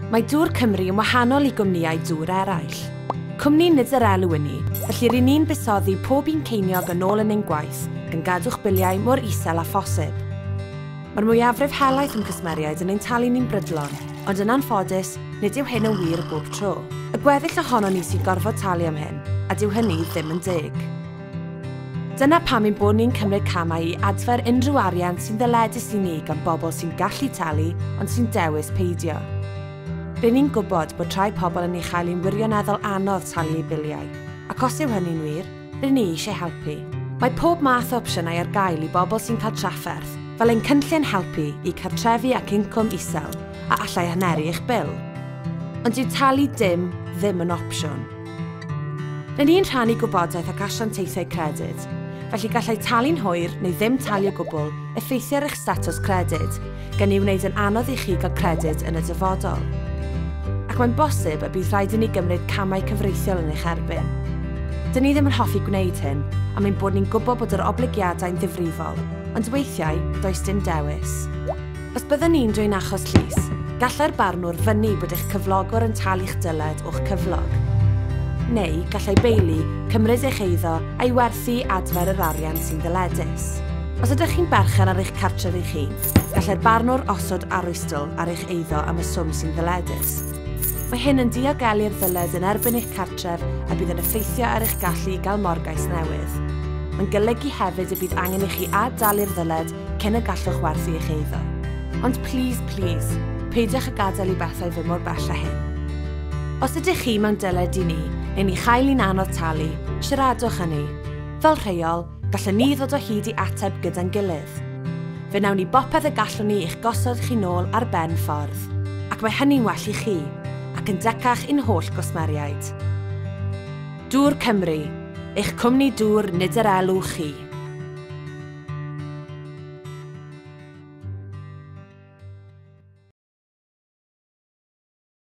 Mae Dŵr Cymru yn wahanol i gwmnïau dŵr eraill. Cwmni nid yr elw yn ni, felly rydyn ni'n buddsoddi pob un ceiniog yn ôl yn ein gwaith gan gadw'ch biliau mor isel a phosib. Mae'r mwyafrif helaeth yn cwsmeriaid yn ein talu ni'n brydlon, ond yn anffodus, nid yw hyn yn wir bob tro. Y gweddill ohono ni sy'n gorfod talu am hyn, a dyw hynny ddim yn deg. Dyna pam ein bod ni'n cymryd camau i adfer unrhyw arian sy'n ddyledus i ni gan bobl sy'n gallu talu ond sy'n dewis peidio. Rydyn ni'n gwybod bod rhai pobl yn ei chael i'n wirioneddol anodd talu eu biliau, ac os yw hynny'n wir, rydyn ni eisiau helpu. Mae pob math o opsiynau ar gael i bobl sy'n cael trafferth, fel ein cynllun helpu i cartrefi ac incwm isel a allai hyneru eich bil. Ond yw talu dim ddim yn opsiwn. Rydyn ni'n rhannu gwybodaeth ac asiantaethau credyd, felly gallai talu'n hwyr neu ddim talu o gwbl effeithio ar eich statws credyd, gan i wneud yn anodd i chi gael credyd yn y dyfodol. Ac mae'n bosib y bydd rhaid i ni gymryd camau cyfreithiol yn eich erbyn. Dyn ni ddim yn hoffi gwneud hyn, a mae'n bod ni'n gwybod bod yr obligiadau'n ddifrifol, ond weithiau does dim dewis. Os byddwn ni'n drwy'n achos llys, gallai'r barnwr fyny bod eich cyflogwr yn talu'ch dyled o'ch cyflog. Neu gallai beili cymryd eich eiddo a'i werthu adfer yr arian sy'n ddyledus. Os ydych chi'n berchen ar eich cartref eich hun, gallai'r barnwr osod arwystl ar eich eiddo am y swm sy'n ddyledus. Mae hyn yn diogelu'r ddyled yn erbyn eich cartref a bydd yn effeithio ar eich gallu i gael morgais newydd. Mae'n golygu hefyd y bydd angen i chi adalu'r ddyled cyn y gallwch werthu eich eiddo. Ond please, peidiwch â gadael i bethau fy mor bell â hyn. Os ydych chi mewn dyled i ni, neu ni chael i'n anodd talu, siaradwch â ni. Fel rheol, gallwn ni ddod o hyd i ateb gyda'n gilydd. Fe wnawn ni bopeth y gallwn ni eich gosod chi nôl ar ben ffordd. Ac mae hynny'n well i chi, ac yn decach un holl gwsmeriaid. Dŵr Cymru, eich cwmni dŵr nid yr elw chi.